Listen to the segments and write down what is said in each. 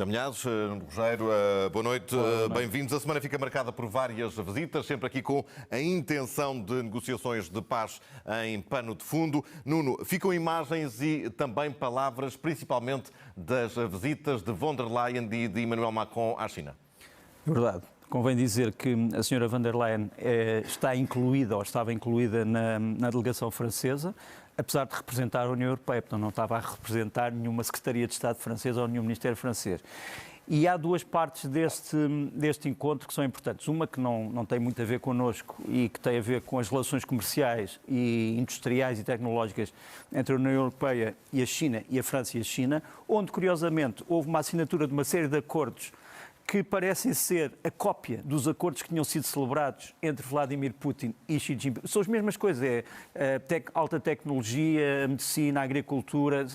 Chamelhados, Rogério, boa noite, bem-vindos. A semana fica marcada por várias visitas, sempre aqui com a intenção de negociações de paz em pano de fundo. Nuno, ficam imagens e também palavras, principalmente das visitas de von der Leyen e de Emmanuel Macron à China. É verdade. Convém dizer que a senhora von der Leyen está incluída, ou estava incluída na delegação francesa, apesar de representar a União Europeia, portanto não estava a representar nenhuma Secretaria de Estado francesa ou nenhum Ministério francês. E há duas partes deste encontro que são importantes. Uma que não tem muito a ver connosco e que tem a ver com as relações comerciais e industriais e tecnológicas entre a União Europeia e a China, e a França e a China, onde, curiosamente, houve uma assinatura de uma série de acordos que parecem ser a cópia dos acordos que tinham sido celebrados entre Vladimir Putin e Xi Jinping. São as mesmas coisas, alta tecnologia, medicina, agricultura.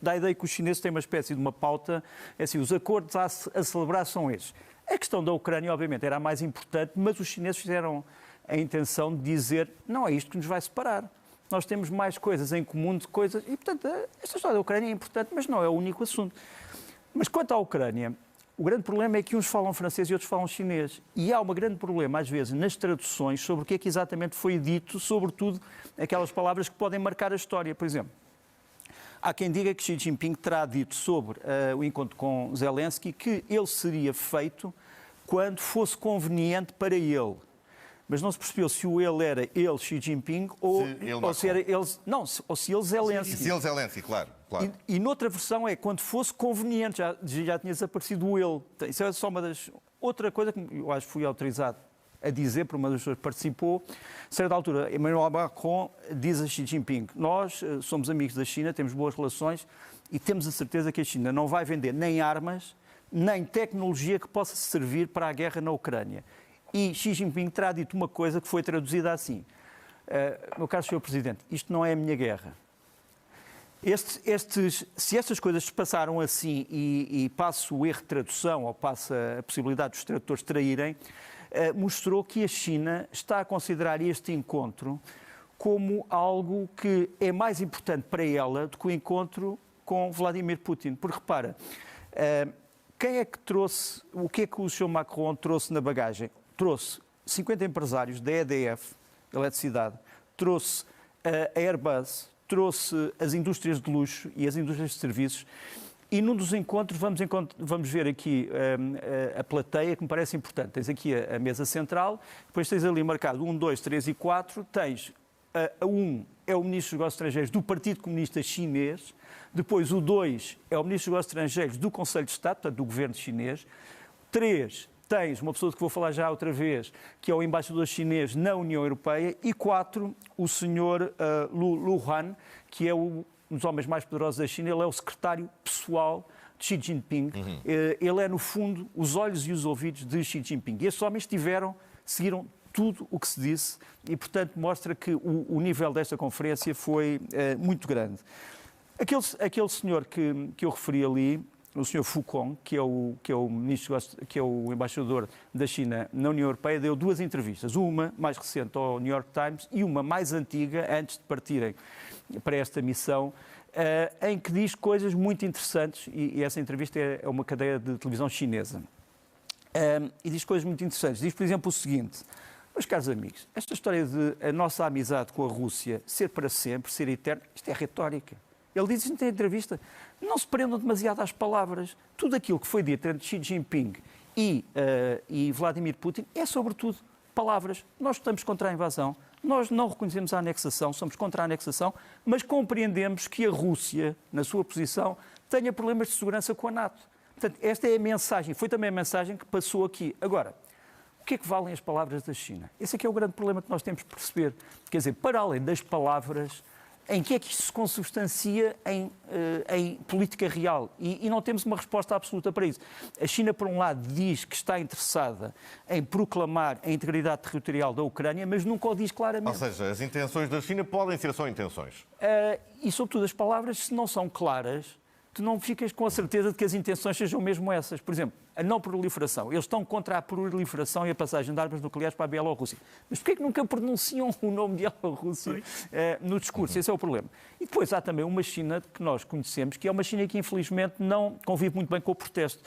Dá a ideia que os chineses têm uma espécie de uma pauta, é assim, os acordos a celebrar são estes. A questão da Ucrânia, obviamente, era a mais importante, mas os chineses fizeram a intenção de dizer não é isto que nos vai separar. Nós temos mais coisas em comum de coisas... E, portanto, esta história da Ucrânia é importante, mas não é o único assunto. Mas quanto à Ucrânia... O grande problema é que uns falam francês e outros falam chinês. E há um grande problema, às vezes, nas traduções sobre o que é que exatamente foi dito, sobretudo aquelas palavras que podem marcar a história. Por exemplo, há quem diga que Xi Jinping terá dito sobre o encontro com Zelensky que ele seria feito quando fosse conveniente para ele. Mas não se percebeu se o ele era ele, Xi Jinping, ou se era ele... Não, ou se ele Zelensky. Se ele Zelensky, claro. E noutra versão é quando fosse conveniente, já tinha desaparecido o ele. Isso é só uma das... Outra coisa que eu acho que fui autorizado a dizer, por uma das pessoas que participou, a certa altura, Emmanuel Macron diz a Xi Jinping: nós somos amigos da China, temos boas relações e temos a certeza que a China não vai vender nem armas, nem tecnologia que possa servir para a guerra na Ucrânia. E Xi Jinping terá dito uma coisa que foi traduzida assim: meu caro Sr. Presidente, isto não é a minha guerra. Se estas coisas se passaram assim e passa o erro de tradução ou passa a possibilidade dos tradutores traírem, mostrou que a China está a considerar este encontro como algo que é mais importante para ela do que o encontro com Vladimir Putin. Porque repara, quem é que trouxe, o que é que o Sr. Macron trouxe na bagagem? Trouxe 50 empresários da EDF, Eletricidade, trouxe a Airbus, trouxe as indústrias de luxo e as indústrias de serviços, e num dos encontros vamos ver aqui a plateia, que me parece importante. Tens aqui a mesa central, depois tens ali marcado 1, 2, 3 e 4, tens a 1 é o Ministro dos Negócios Estrangeiros do Partido Comunista Chinês, depois o 2 é o Ministro dos Negócios Estrangeiros do Conselho de Estado, portanto do Governo Chinês, 3 tens uma pessoa que vou falar já outra vez, que é o embaixador chinês na União Europeia, e 4, o senhor Lu Han, que é um dos homens mais poderosos da China. Ele é o secretário pessoal de Xi Jinping. Ele é, no fundo, os olhos e os ouvidos de Xi Jinping. E estes homens seguiram tudo o que se disse e, portanto, mostra que o nível desta conferência foi muito grande. Aquele senhor que eu referi ali, o Sr. Fu Kong, que é o ministro, que é o embaixador da China na União Europeia, deu duas entrevistas, uma mais recente ao New York Times e uma mais antiga, antes de partirem para esta missão, em que diz coisas muito interessantes, e essa entrevista é uma cadeia de televisão chinesa, e diz coisas muito interessantes. Diz, por exemplo, o seguinte: meus caros amigos, esta história de a nossa amizade com a Rússia ser para sempre, ser eterna, isto é retórica. Ele diz isto na entrevista: não se prendam demasiado às palavras. Tudo aquilo que foi dito entre Xi Jinping e Vladimir Putin é, sobretudo, palavras. Nós estamos contra a invasão, nós não reconhecemos a anexação, somos contra a anexação, mas compreendemos que a Rússia, na sua posição, tenha problemas de segurança com a NATO. Portanto, esta é a mensagem, foi também a mensagem que passou aqui. Agora, o que é que valem as palavras da China? Esse é que é o grande problema que nós temos de perceber. Quer dizer, para além das palavras, em que é que isto se consubstancia em política real? E não temos uma resposta absoluta para isso. A China, por um lado, diz que está interessada em proclamar a integridade territorial da Ucrânia, mas nunca o diz claramente. Ou seja, as intenções da China podem ser só intenções. E, sobretudo, as palavras, se não são claras, tu não ficas com a certeza de que as intenções sejam mesmo essas. Por exemplo, a não proliferação. Eles estão contra a proliferação e a passagem de armas nucleares para a Bielorrússia. Mas porquê que nunca pronunciam o nome de Bielorrússia no discurso? Esse é o problema. E depois há também uma China que nós conhecemos, que é uma China que infelizmente não convive muito bem com o protesto.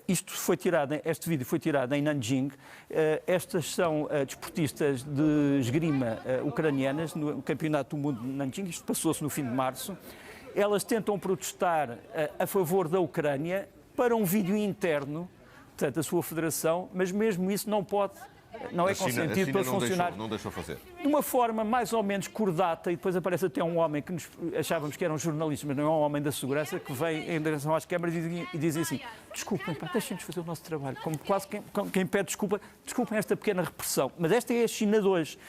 Este vídeo foi tirado em Nanjing. Estas são desportistas de esgrima ucranianas no Campeonato do Mundo de Nanjing. Isto passou-se no fim de março. Elas tentam protestar a favor da Ucrânia para um vídeo interno, portanto, da sua federação, mas mesmo isso não é consentido pelos funcionários. Não deixou fazer. De uma forma mais ou menos cordata, e depois aparece até um homem que achávamos que era um jornalista, mas não é um homem da segurança, que vem em direção às câmaras e diz assim: desculpem, deixem-nos fazer o nosso trabalho. Como quase quem pede desculpa, desculpem esta pequena repressão. Mas esta é a China de hoje.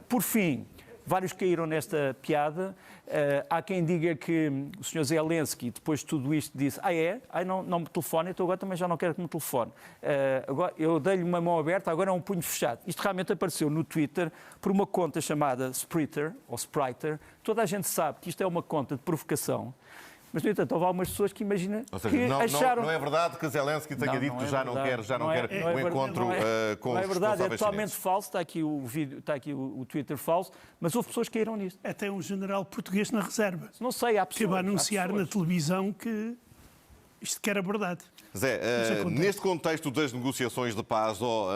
Por fim, vários caíram nesta piada. Há quem diga que o Sr. Zelensky, depois de tudo isto, disse: não me telefone, então agora também já não quero que me telefone. Agora, eu dei-lhe uma mão aberta, agora é um punho fechado. Isto realmente apareceu no Twitter por uma conta chamada Spriter, ou Spriter. Toda a gente sabe que isto é uma conta de provocação. Mas, no entanto, houve algumas pessoas que imaginam que acharam... Não é verdade que Zelensky tenha dito que já não quer o encontro com os responsáveis chineses. Não é verdade, é totalmente falso. Está aqui o vídeo, está aqui o Twitter falso, mas houve pessoas que caíram nisto. Até um general português na reserva. Não sei, há pessoas... Que vai anunciar na televisão que isto que era verdade. Zé, neste contexto das negociações de paz, ou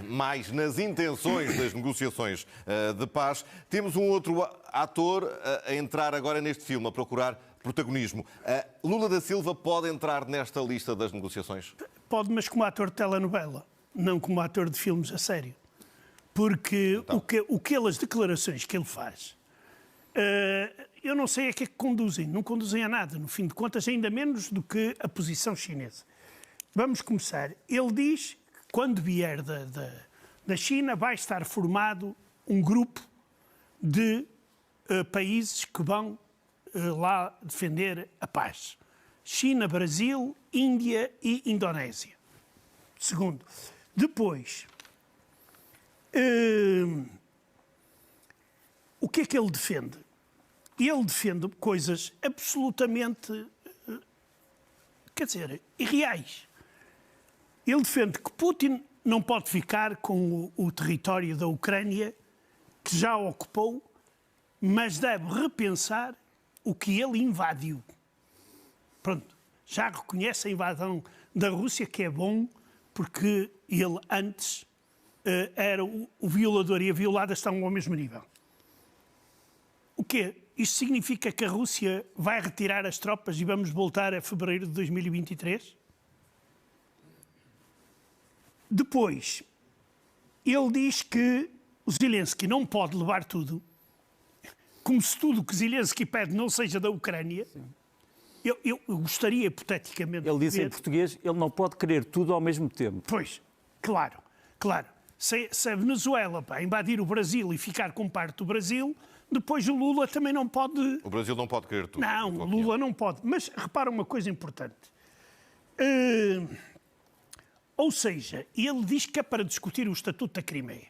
mais nas intenções das negociações de paz, temos um outro ator a entrar agora neste filme, a procurar protagonismo. Lula da Silva pode entrar nesta lista das negociações? Pode, mas como ator de telenovela, não como ator de filmes a sério. Porque as declarações que ele faz, eu não sei a que é que conduzem. Não conduzem a nada, no fim de contas, ainda menos do que a posição chinesa. Vamos começar. Ele diz que quando vier da China vai estar formado um grupo de países que vão lá defender a paz. China, Brasil, Índia e Indonésia. Segundo. Depois, o que é que ele defende? Ele defende coisas absolutamente, irreais. Ele defende que Putin não pode ficar com o território da Ucrânia, que já ocupou, mas deve repensar o que ele invadiu. Pronto, já reconhece a invasão da Rússia, que é bom, porque ele antes era o violador e a violada estão ao mesmo nível. O quê? Isto significa que a Rússia vai retirar as tropas e vamos voltar a fevereiro de 2023? Depois, ele diz que o Zelensky não pode levar tudo, como se tudo o que Zelensky pede não seja da Ucrânia. Eu gostaria, hipoteticamente... Ele disse em português, ele não pode querer tudo ao mesmo tempo. Pois, claro. Se a Venezuela invadir o Brasil e ficar com parte do Brasil, depois o Lula também não pode... O Brasil não pode querer tudo. Não, o Lula não pode. Mas repara uma coisa importante. Ou seja, ele diz que é para discutir o Estatuto da Crimeia.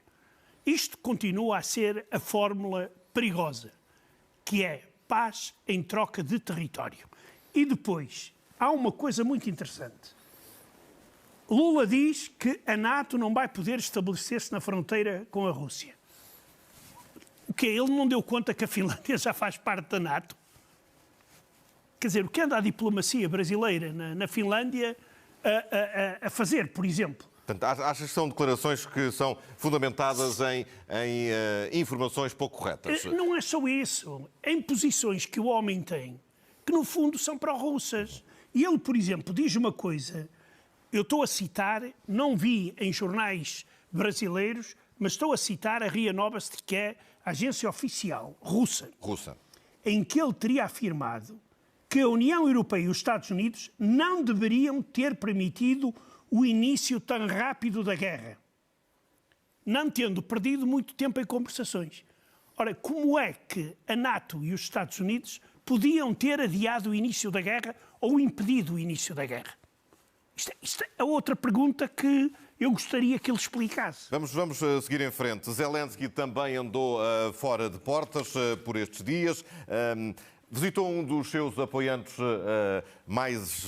Isto continua a ser a fórmula perigosa, que é paz em troca de território. E depois, há uma coisa muito interessante. Lula diz que a NATO não vai poder estabelecer-se na fronteira com a Rússia. O quê? Ele não deu conta que a Finlândia já faz parte da NATO? Quer dizer, o que anda a diplomacia brasileira na Finlândia a fazer, por exemplo? Portanto, achas que são declarações que são fundamentadas em informações pouco corretas? Não é só isso. Em posições que o homem tem, que no fundo são pró-russas. E ele, por exemplo, diz uma coisa, eu estou a citar, não vi em jornais brasileiros, mas estou a citar a RIA Novosti, que é a agência oficial russa, em que ele teria afirmado que a União Europeia e os Estados Unidos não deveriam ter permitido o início tão rápido da guerra, não tendo perdido muito tempo em conversações. Ora, como é que a NATO e os Estados Unidos podiam ter adiado o início da guerra ou impedido o início da guerra? Isto é outra pergunta que eu gostaria que ele explicasse. Vamos seguir em frente. Zelensky também andou fora de portas por estes dias. Visitou um dos seus apoiantes mais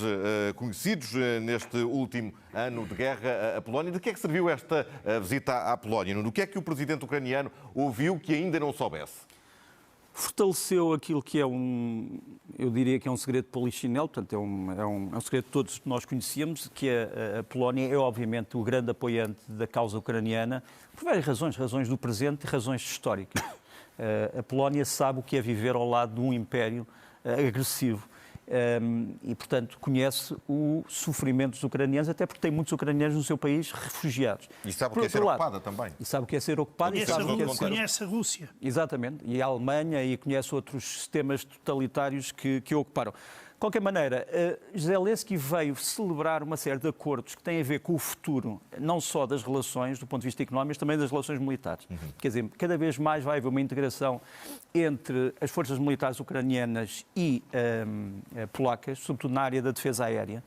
conhecidos neste último ano de guerra, a Polónia. De que é que serviu esta visita à Polónia? Do que é que o presidente ucraniano ouviu que ainda não soubesse? Fortaleceu aquilo que é eu diria que é um segredo de polichinelo, portanto é um segredo que todos nós conhecíamos, que a Polónia é obviamente o grande apoiante da causa ucraniana, por várias razões do presente e razões históricas. A Polónia sabe o que é viver ao lado de um império agressivo e, portanto, conhece o sofrimento dos ucranianos, até porque tem muitos ucranianos no seu país refugiados. E sabe o que é ser ocupada também. E sabe o que é ser ocupada. Conhece a Rússia. Exatamente, e a Alemanha, e conhece outros sistemas totalitários que a ocuparam. De qualquer maneira, Zelensky veio celebrar uma série de acordos que têm a ver com o futuro, não só das relações, do ponto de vista económico, mas também das relações militares. Quer dizer, cada vez mais vai haver uma integração entre as forças militares ucranianas e polacas, sobretudo na área da defesa aérea.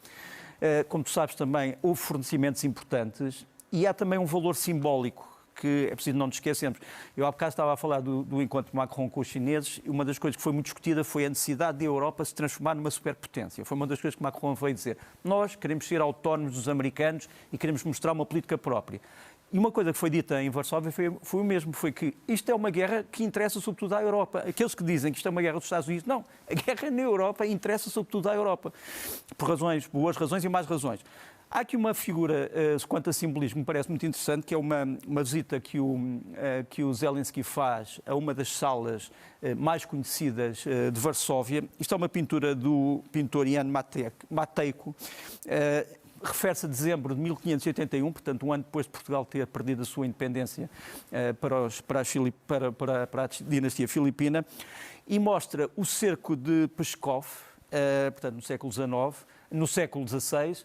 Como tu sabes também, houve fornecimentos importantes e há também um valor simbólico que é preciso não nos esquecermos. Eu há bocado estava a falar do encontro de Macron com os chineses e uma das coisas que foi muito discutida foi a necessidade da Europa se transformar numa superpotência. Foi uma das coisas que Macron veio dizer. Nós queremos ser autónomos dos americanos e queremos mostrar uma política própria. E uma coisa que foi dita em Varsóvia foi o mesmo, foi que isto é uma guerra que interessa sobretudo à Europa. Aqueles que dizem que isto é uma guerra dos Estados Unidos, não. A guerra na Europa interessa sobretudo à Europa. Por boas razões e más razões. Há aqui uma figura, quanto a simbolismo, me parece muito interessante, que é uma visita que o Zelensky faz a uma das salas mais conhecidas de Varsóvia. Isto é uma pintura do pintor Jan Matejko. Refere-se a dezembro de 1581, portanto, um ano depois de Portugal ter perdido a sua independência para a dinastia filipina, e mostra o cerco de Pskov, portanto, no século XIX, no século XVI,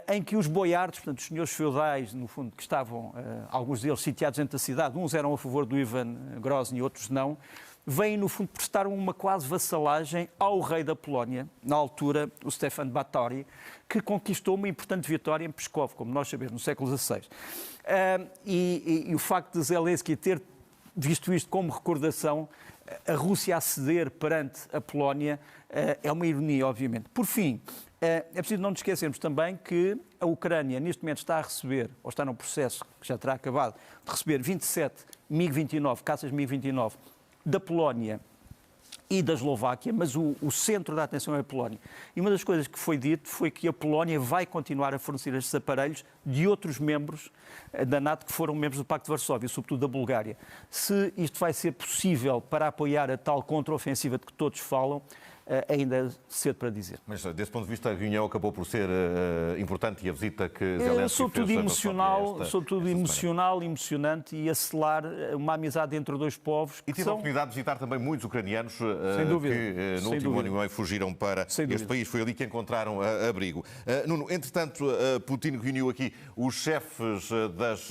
em que os boiardos, portanto, os senhores feudais, no fundo, que estavam, alguns deles sitiados dentro da cidade, uns eram a favor do Ivan Grozny, outros não, vêm, no fundo, prestar uma quase vassalagem ao rei da Polónia, na altura, o Stefan Batory, que conquistou uma importante vitória em Pskov, como nós sabemos, no século XVI. E o facto de Zelensky ter visto isto como recordação, a Rússia a ceder perante a Polónia, é uma ironia, obviamente. Por fim, é preciso não nos esquecermos também que a Ucrânia, neste momento, está a receber, ou está num processo que já terá acabado, de receber 27 MiG-29, caças MiG-29, da Polónia e da Eslováquia, mas o centro da atenção é a Polónia. E uma das coisas que foi dito foi que a Polónia vai continuar a fornecer estes aparelhos de outros membros da NATO que foram membros do Pacto de Varsóvia, sobretudo da Bulgária. Se isto vai ser possível para apoiar a tal contraofensiva de que todos falam, ainda cedo para dizer. Mas, desse ponto de vista, a reunião acabou por ser importante e a visita que Zelensky sobretudo fez emocional, sobretudo emocional, emocionante e acelar uma amizade entre dois povos. E tive a oportunidade de visitar também muitos ucranianos que no último ano e meio fugiram para este país. Foi ali que encontraram abrigo. Nuno, entretanto, Putin reuniu aqui os chefes das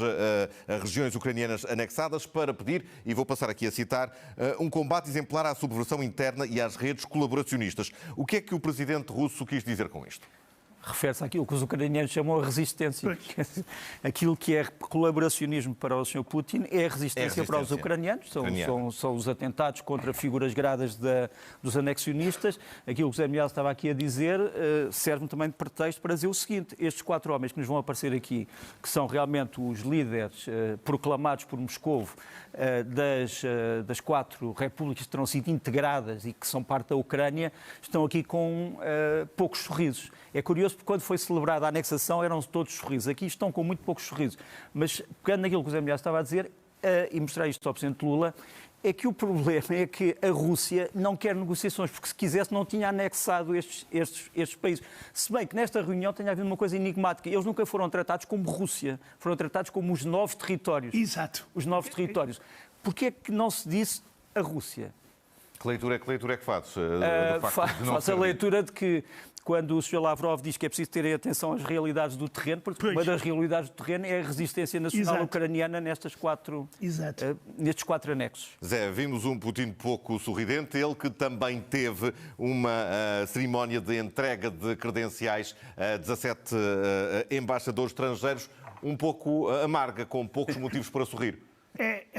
regiões ucranianas anexadas para pedir, e vou passar aqui a citar, um combate exemplar à subversão interna e às redes colaboracionistas. O que é que o presidente russo quis dizer com isto? Refere-se àquilo que os ucranianos chamam a resistência. Aquilo que é colaboracionismo para o Sr. Putin é a resistência para os ucranianos. São os atentados contra figuras gradas dos anexionistas. Aquilo que o Zé Miguel estava aqui a dizer serve também de pretexto para dizer o seguinte: estes 4 homens que nos vão aparecer aqui, que são realmente os líderes proclamados por Moscovo das 4 repúblicas que terão sido integradas e que são parte da Ucrânia, estão aqui com poucos sorrisos. É curioso porque quando foi celebrada a anexação eram todos sorrisos. Aqui estão com muito poucos sorrisos. Mas, pegando naquilo que o Zé Milhaz estava a dizer, e mostrar isto ao Presidente Lula, é que o problema é que a Rússia não quer negociações, porque se quisesse não tinha anexado estes países. Se bem que nesta reunião tem havido uma coisa enigmática. Eles nunca foram tratados como Rússia, foram tratados como os novos territórios. Exato. Os novos territórios. Porquê é que não se disse a Rússia? Que leitura é que fazes? Faço a leitura de que quando o Sr. Lavrov diz que é preciso terem atenção às realidades do terreno, porque uma das realidades do terreno é a resistência nacional ucraniana nestes 4 anexos. Zé, vimos um Putin pouco sorridente, ele que também teve uma cerimónia de entrega de credenciais a 17 embaixadores estrangeiros, um pouco amarga, com poucos motivos para sorrir.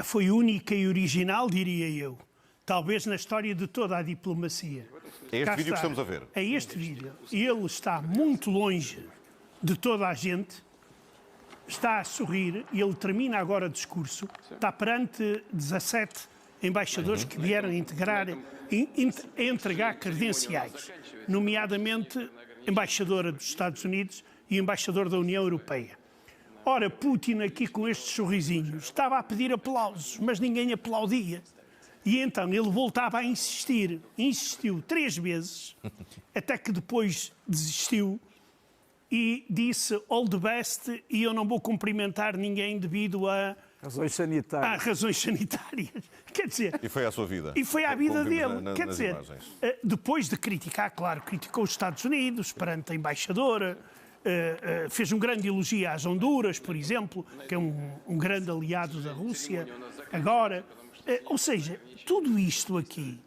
Foi única e original, diria eu. talvez na história de toda a diplomacia. É este Cá vídeo que está. estamos a ver. É este vídeo. Ele está muito longe de toda a gente, está a sorrir e ele termina agora o discurso, está perante 17 embaixadores que vieram entregar credenciais, nomeadamente embaixadora dos Estados Unidos e embaixador da União Europeia. Ora, Putin aqui com estes sorrisinhos estava a pedir aplausos, mas ninguém aplaudia. E então ele voltava a insistir, insistiu 3 vezes, até que depois desistiu e disse all the best e eu não vou cumprimentar ninguém devido a Razões sanitárias. razões sanitárias. Quer dizer, E foi à sua vida. e foi à vida Como vimos dele. Quer nas dizer, imagens. depois de criticar, claro, criticou os Estados Unidos perante a embaixadora, fez um grande elogio às Honduras, por exemplo, que é um grande aliado da Rússia. Agora, ou seja, tudo isto aqui,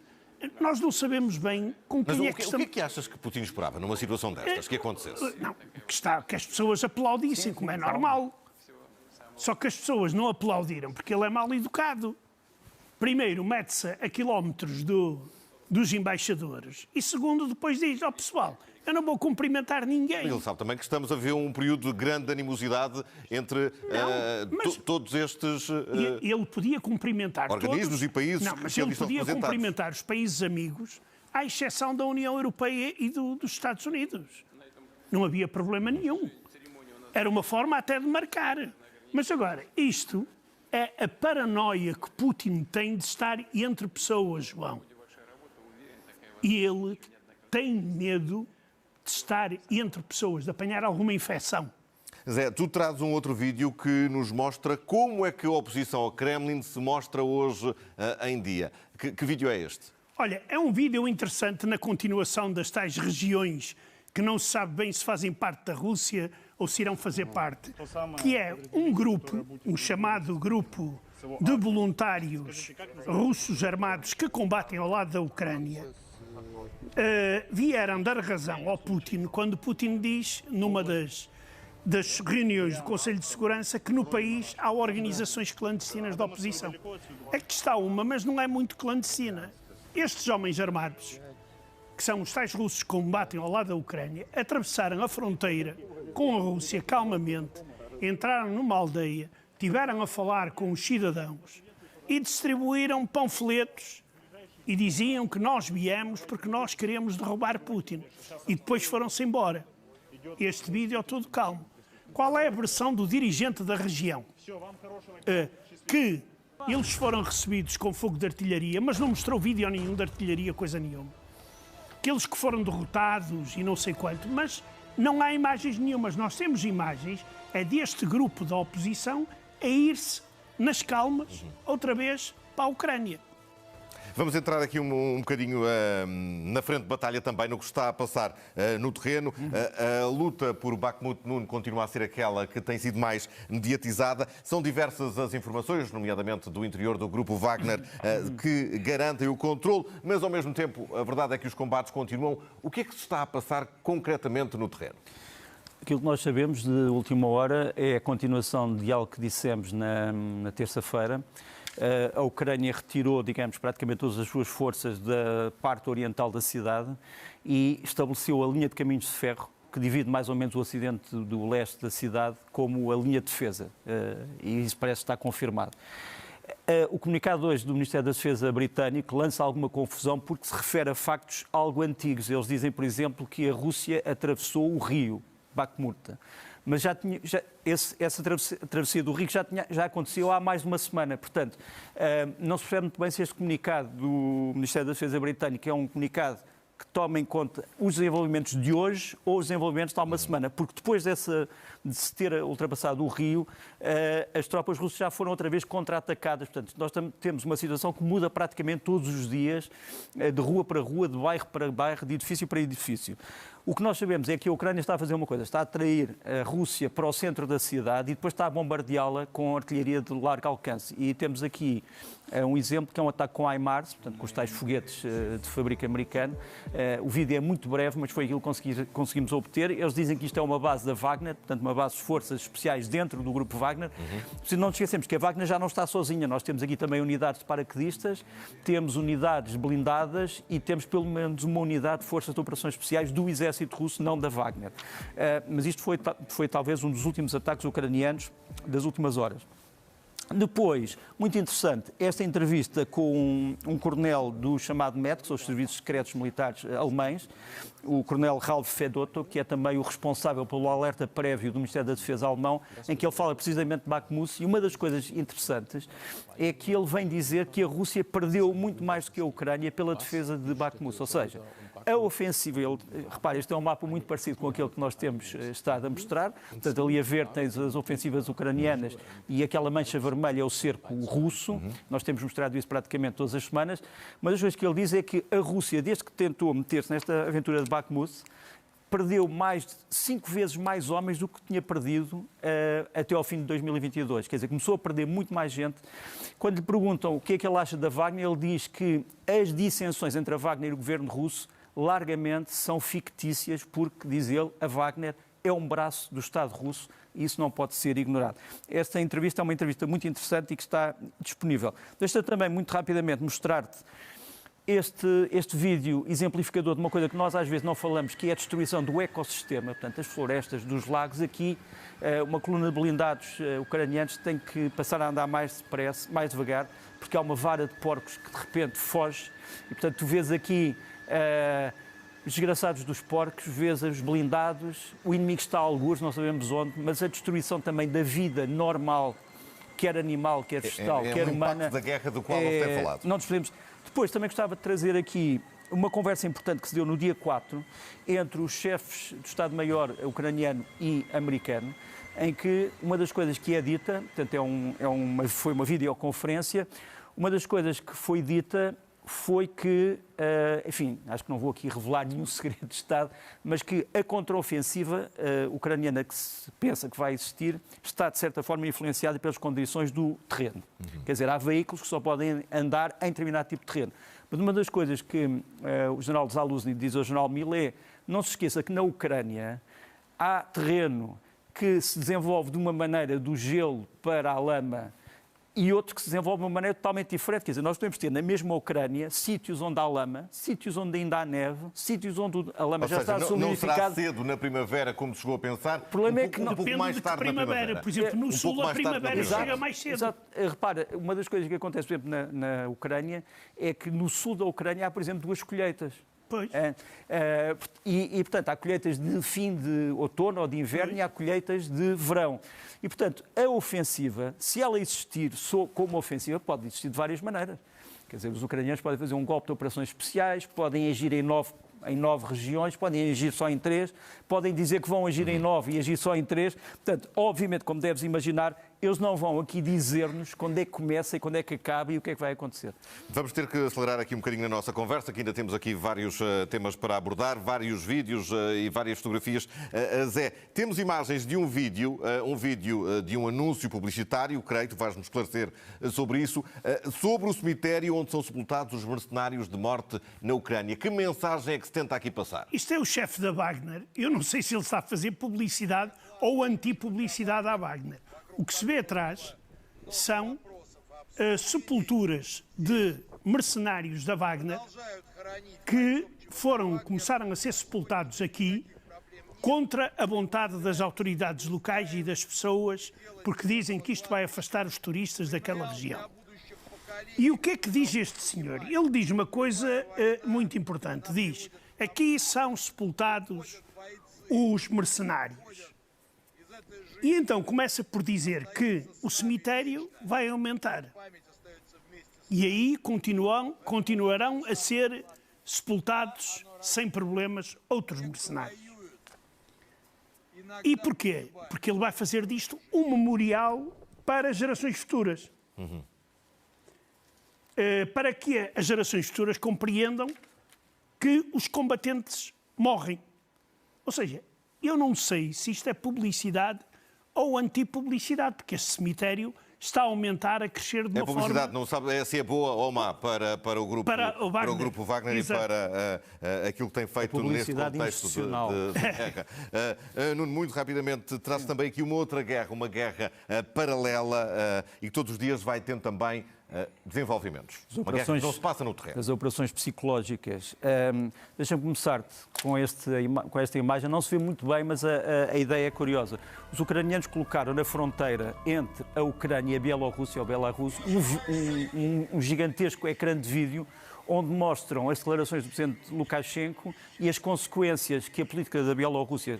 nós não sabemos bem com Mas quem o é que que é estamos... que achas que Putin esperava numa situação destas, que acontecesse? Não, que as pessoas aplaudissem, como é normal. Só que as pessoas não aplaudiram porque ele é mal educado. Primeiro, mete-se a quilómetros dos embaixadores. E segundo, depois diz ao pessoal, eu não vou cumprimentar ninguém. Ele sabe também que estamos a ver um período de grande animosidade entre todos estes Ele podia cumprimentar organismos todos. e países Não, mas que ali ele estão podia representados. cumprimentar os países amigos, à exceção da União Europeia e dos Estados Unidos. Não havia problema nenhum. Era uma forma até de marcar. Mas agora, isto é a paranoia que Putin tem de estar entre pessoas, João. E ele tem medo de estar entre pessoas, de apanhar alguma infecção. Zé, tu trazes um outro vídeo que nos mostra como é que a oposição ao Kremlin se mostra hoje em dia. Que vídeo é este? Olha, é um vídeo interessante na continuação das tais regiões que não se sabe bem se fazem parte da Rússia ou se irão fazer parte, que é um grupo, um chamado grupo de voluntários russos armados que combatem ao lado da Ucrânia, vieram dar razão ao Putin quando Putin diz, numa das reuniões do Conselho de Segurança, que no país há organizações clandestinas da oposição. Aqui está uma, mas não é muito clandestina. Estes homens armados, que são os tais russos que combatem ao lado da Ucrânia, atravessaram a fronteira com a Rússia calmamente, entraram numa aldeia, tiveram a falar com os cidadãos e distribuíram panfletos e diziam que nós viemos porque nós queremos derrubar Putin. E depois foram-se embora. Este vídeo é todo calmo. Qual é a versão do dirigente da região? Que eles foram recebidos com fogo de artilharia, mas não mostrou vídeo nenhum de artilharia, coisa nenhuma. Aqueles que foram derrotados e não sei quanto, mas não há imagens nenhumas. Nós temos imagens, é deste grupo da oposição a ir-se nas calmas, outra vez, para a Ucrânia. Vamos entrar aqui um bocadinho na frente de batalha também, no que está a passar no terreno. A luta por Bakhmut continua a ser aquela que tem sido mais mediatizada. São diversas as informações, nomeadamente do interior do grupo Wagner, que garantem o controle, mas ao mesmo tempo a verdade é que os combates continuam. O que é que se está a passar concretamente no terreno? Aquilo que nós sabemos de última hora é a continuação de algo que dissemos na terça-feira. A Ucrânia retirou, digamos, praticamente todas as suas forças da parte oriental da cidade e estabeleceu a linha de caminhos de ferro que divide mais ou menos o ocidente do leste da cidade como a linha de defesa. E isso parece estar confirmado. O comunicado hoje do Ministério da Defesa britânico lança alguma confusão porque se refere a factos algo antigos. Eles dizem, por exemplo, que a Rússia atravessou o rio Bakhmut. Mas essa travessia do rio já aconteceu há mais de uma semana. Portanto, não se percebe muito bem se este comunicado do Ministério da Defesa britânico é um comunicado que toma em conta os desenvolvimentos de hoje ou os desenvolvimentos de há uma semana. Porque depois de se ter ultrapassado o rio, as tropas russas já foram outra vez contra-atacadas. Portanto, nós temos uma situação que muda praticamente todos os dias, de rua para rua, de bairro para bairro, de edifício para edifício. O que nós sabemos é que a Ucrânia está a fazer uma coisa, está a atrair a Rússia para o centro da cidade e depois está a bombardeá-la com artilharia de largo alcance. E temos aqui um exemplo que é um ataque com HIMARS, portanto, com os tais foguetes de fábrica americano. O vídeo é muito breve, mas foi aquilo que conseguimos obter. Eles dizem que isto é uma base da Wagner, portanto, uma base de forças especiais dentro do grupo Wagner. Se não nos esquecemos que a Wagner já não está sozinha. Nós temos aqui também unidades de paraquedistas, temos unidades blindadas e temos pelo menos uma unidade de forças de operações especiais do exército russo, não da Wagner. Mas isto foi talvez um dos últimos ataques ucranianos das últimas horas. Depois, muito interessante, esta entrevista com um coronel do chamado MED, que são os Serviços Secretos Militares alemães, o coronel Ralf Fedotto, que é também o responsável pelo alerta prévio do Ministério da Defesa alemão, em que ele fala precisamente de Bakhmut, e uma das coisas interessantes é que ele vem dizer que a Rússia perdeu muito mais do que a Ucrânia pela defesa de Bakhmut, ou seja, a ofensiva, repare, este é um mapa muito parecido com aquele que nós temos estado a mostrar, portanto ali a ver tens as ofensivas ucranianas e aquela mancha vermelha é o cerco russo, nós temos mostrado isso praticamente todas as semanas, mas as coisas que ele diz é que a Rússia, desde que tentou meter-se nesta aventura de Bakhmut, perdeu mais de 5 vezes mais homens do que tinha perdido até ao fim de 2022. Quer dizer, começou a perder muito mais gente. Quando lhe perguntam o que é que ele acha da Wagner, ele diz que as dissensões entre a Wagner e o governo russo largamente são fictícias, porque, diz ele, a Wagner é um braço do Estado russo e isso não pode ser ignorado. Esta entrevista é uma entrevista muito interessante e que está disponível. Deixa também, muito rapidamente, mostrar-te este vídeo exemplificador de uma coisa que nós às vezes não falamos, que é a destruição do ecossistema, portanto, as florestas dos lagos. Aqui, uma coluna de blindados ucranianos tem que passar a andar mais depressa, mais devagar, porque há uma vara de porcos que de repente foge e, portanto, tu vês aqui os desgraçados dos porcos, vês os blindados, o inimigo está a algures, não sabemos onde, mas a destruição também da vida normal, quer animal, quer vegetal, quer humana. É um impacto da guerra do qual não se tem falado. Não nos podemos. Depois também gostava de trazer aqui uma conversa importante que se deu no dia 4 entre os chefes do Estado-Maior ucraniano e americano, em que uma das coisas que é dita, portanto foi uma videoconferência, uma das coisas que foi dita foi que, enfim, acho que não vou aqui revelar nenhum segredo de Estado, mas que a contraofensiva ucraniana que se pensa que vai existir está, de certa forma, influenciada pelas condições do terreno. Quer dizer, há veículos que só podem andar em determinado tipo de terreno. Mas uma das coisas que o general Zaluzny diz ao general Millet, não se esqueça que na Ucrânia há terreno que se desenvolve de uma maneira do gelo para a lama e outro que se desenvolve de uma maneira totalmente diferente. Quer dizer, nós podemos ter na mesma Ucrânia sítios onde há lama, sítios onde ainda há neve, sítios onde a lama já está solidificada. Não será cedo na primavera, como se chegou a pensar. O problema é que não. Um pouco mais tarde na primavera. Por exemplo, no sul a primavera chega mais cedo. Exato. Repara, uma das coisas que acontece, por exemplo, na Ucrânia, é que no sul da Ucrânia há, por exemplo, 2 colheitas. Pois. Portanto, há colheitas de fim de outono ou de inverno e há colheitas de verão. E, portanto, a ofensiva, se ela existir como ofensiva, pode existir de várias maneiras. Quer dizer, os ucranianos podem fazer um golpe de operações especiais, podem agir em 9 regiões, podem agir só em 3, podem dizer que vão agir em 9 e agir só em 3. Portanto, obviamente, como deves imaginar, eles não vão aqui dizer-nos quando é que começa e quando é que acaba e o que é que vai acontecer. Vamos ter que acelerar aqui um bocadinho a nossa conversa, que ainda temos aqui vários temas para abordar, vários vídeos e várias fotografias. Zé, temos imagens de um vídeo de um anúncio publicitário, creio que vais-nos esclarecer sobre isso, sobre o cemitério onde são sepultados os mercenários de morte na Ucrânia. Que mensagem é que se tenta aqui passar? Isto é o chefe da Wagner. Eu não sei se ele está a fazer publicidade ou anti-publicidade à Wagner. O que se vê atrás são sepulturas de mercenários da Wagner que começaram a ser sepultados aqui contra a vontade das autoridades locais e das pessoas, porque dizem que isto vai afastar os turistas daquela região. E o que é que diz este senhor? Ele diz uma coisa muito importante. Diz, aqui são sepultados os mercenários. E então começa por dizer que o cemitério vai aumentar. E aí continuarão a ser sepultados, sem problemas, outros mercenários. E porquê? Porque ele vai fazer disto um memorial para gerações futuras. Para que as gerações futuras compreendam que os combatentes morrem. Ou seja, eu não sei se isto é publicidade ou antipublicidade, porque este cemitério está a aumentar, a crescer de uma forma... É publicidade, não sabe se é boa ou má para o grupo Wagner Exato. e para aquilo que tem feito neste contexto de guerra. Nuno, muito rapidamente, traz também aqui uma outra guerra, uma guerra paralela e que todos os dias vai tendo também desenvolvimentos. Uma guerra que não se passa no terreno. As operações psicológicas. Deixa-me começar com esta imagem. Não se vê muito bem, mas a ideia é curiosa. Os ucranianos colocaram na fronteira entre a Ucrânia e a Bielorrússia, ou Belarus, um gigantesco ecrã de vídeo onde mostram as declarações do presidente Lukashenko e as consequências que a política da Bielorrússia,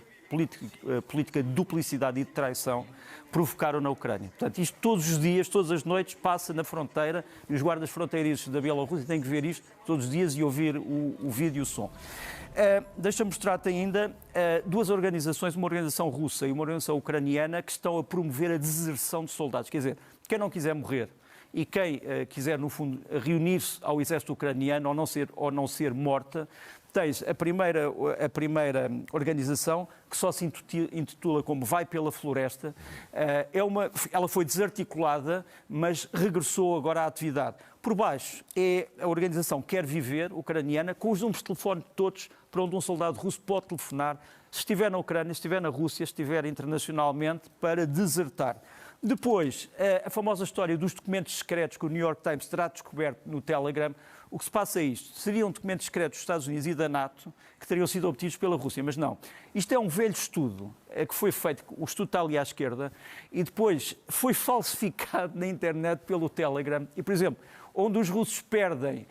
política de duplicidade e de traição, provocaram na Ucrânia. Portanto, isto todos os dias, todas as noites, passa na fronteira e os guardas fronteiriços da Bielorrússia têm que ver isto todos os dias e ouvir o vídeo e o som. Deixa-me mostrar-te ainda duas organizações, uma organização russa e uma organização ucraniana, que estão a promover a deserção de soldados. Quer dizer, quem não quiser morrer e quem quiser, no fundo, reunir-se ao exército ucraniano ou não ser morta, tens a primeira organização, que só se intitula como Vai pela Floresta. Ela foi desarticulada, mas regressou agora à atividade. Por baixo é a organização Quer Viver, ucraniana, com os números de telefone todos para onde um soldado russo pode telefonar, se estiver na Ucrânia, se estiver na Rússia, se estiver internacionalmente, para desertar. Depois, a famosa história dos documentos secretos que o New York Times terá descoberto no Telegram. O que se passa é isto. Seriam documentos secretos dos Estados Unidos e da NATO que teriam sido obtidos pela Rússia, mas não. Isto é um velho estudo que foi feito, o estudo está ali à esquerda, e depois foi falsificado na internet pelo Telegram. E, por exemplo, onde os russos perdem...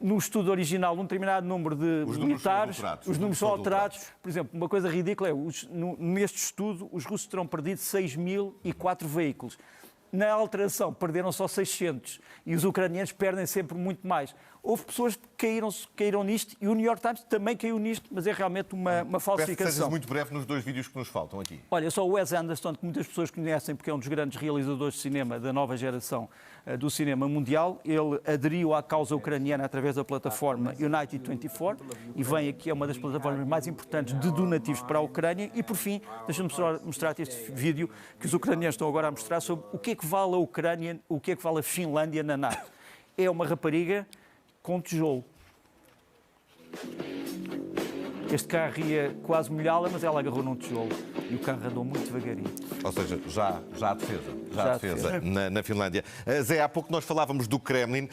no estudo original, um determinado número de militares, os números são alterados. Por exemplo, uma coisa ridícula é, neste estudo, os russos terão perdido 6.004 veículos. Na alteração, perderam só 600 e os ucranianos perdem sempre muito mais. Houve pessoas que caíram nisto e o New York Times também caiu nisto, mas é realmente uma falsificação. Peço que sejas muito breve nos dois vídeos que nos faltam aqui. Olha, só o Wes Anderson, que muitas pessoas conhecem porque é um dos grandes realizadores de cinema da nova geração do cinema mundial. Ele aderiu à causa ucraniana através da plataforma United 24 e vem aqui, é uma das plataformas mais importantes de donativos para a Ucrânia. E, por fim, deixa-me mostrar-te este vídeo que os ucranianos estão agora a mostrar sobre o que é que vale a Ucrânia, o que é que vale a Finlândia na NATO. É uma rapariga com tijolo. Este carro ia quase molhá-la, mas ela agarrou num tijolo e o carro andou muito devagarinho. Ou seja, já há defesa na Finlândia. Zé, há pouco nós falávamos do Kremlin,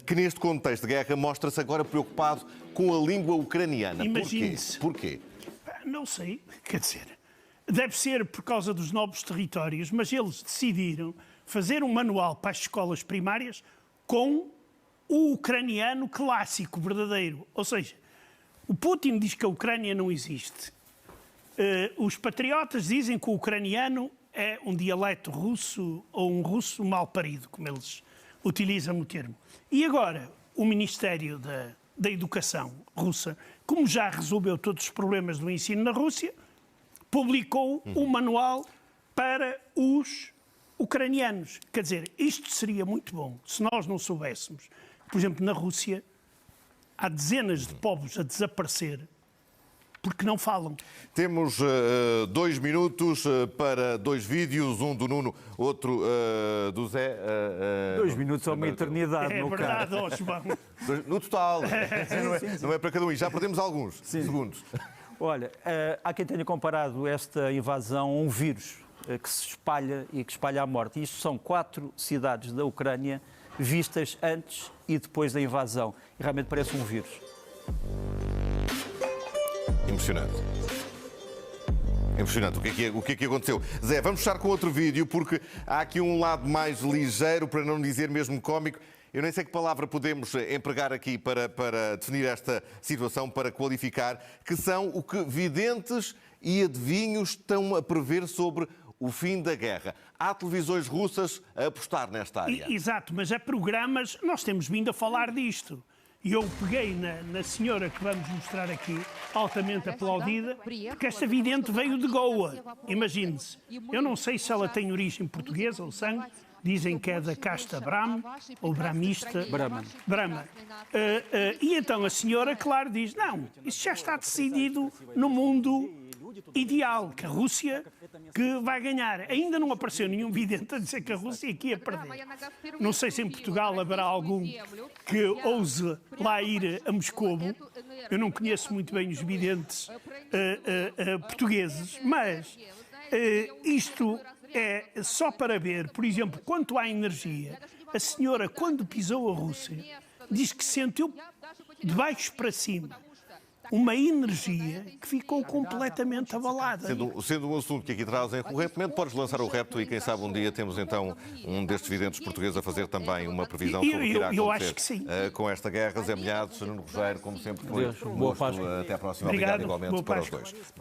que neste contexto de guerra mostra-se agora preocupado com a língua ucraniana. Imagine-se. Porquê? Não sei, quer dizer, deve ser por causa dos novos territórios, mas eles decidiram fazer um manual para as escolas primárias com o ucraniano clássico, verdadeiro. Ou seja, o Putin diz que a Ucrânia não existe. Os patriotas dizem que o ucraniano é um dialeto russo ou um russo mal parido, como eles utilizam o termo. E agora, o Ministério da Educação russa, como já resolveu todos os problemas do ensino na Rússia, publicou um manual para os ucranianos. Quer dizer, isto seria muito bom se nós não soubéssemos. Por exemplo, na Rússia, há dezenas de povos a desaparecer porque não falam. Temos 2 minutos para 2 vídeos, um do Nuno, outro do Zé. 2 minutos é uma eternidade, É meu verdade, caro. ó, João. No total. Não é para cada um. E já perdemos alguns segundos. Olha, há quem tenha comparado esta invasão a um vírus que se espalha e que espalha a morte. Isto são 4 cidades da Ucrânia vistas antes e depois da invasão. E realmente parece um vírus. Impressionante. Impressionante. O que é que aconteceu? Zé, vamos fechar com outro vídeo, porque há aqui um lado mais ligeiro, para não dizer mesmo cómico. Eu nem sei que palavra podemos empregar aqui para definir esta situação, para qualificar, que são o que videntes e adivinhos estão a prever sobre o fim da guerra. Há televisões russas a apostar nesta área. Exato, mas há programas, nós temos vindo a falar disto. E eu peguei na senhora que vamos mostrar aqui, altamente aplaudida, porque esta vidente veio de Goa. Imagine-se. Eu não sei se ela tem origem portuguesa ou sangue, dizem que é da casta Brahma, ou brahmista. Brahma. E então a senhora, claro, diz, não, isso já está decidido no mundo ideal, que a Rússia que vai ganhar. Ainda não apareceu nenhum vidente a dizer que a Rússia aqui ia perder. Não sei se em Portugal haverá algum que ouse lá ir a Moscovo. Eu não conheço muito bem os videntes portugueses, mas isto é só para ver, por exemplo, quanto à energia, a senhora, quando pisou a Rússia, diz que sentiu de baixo para cima uma energia que ficou completamente abalada. Sendo um assunto que aqui trazem recorrentemente, podes lançar o repto e quem sabe um dia temos então um destes videntes portugueses a fazer também uma previsão sobre o que irá acontecer. Eu acho que sim. Com esta guerra. Zé Milhados, Nuno Rogério, como sempre foi. Boa Páscoa. Até à próxima. Obrigado Igualmente boa para os Páscoa. dois.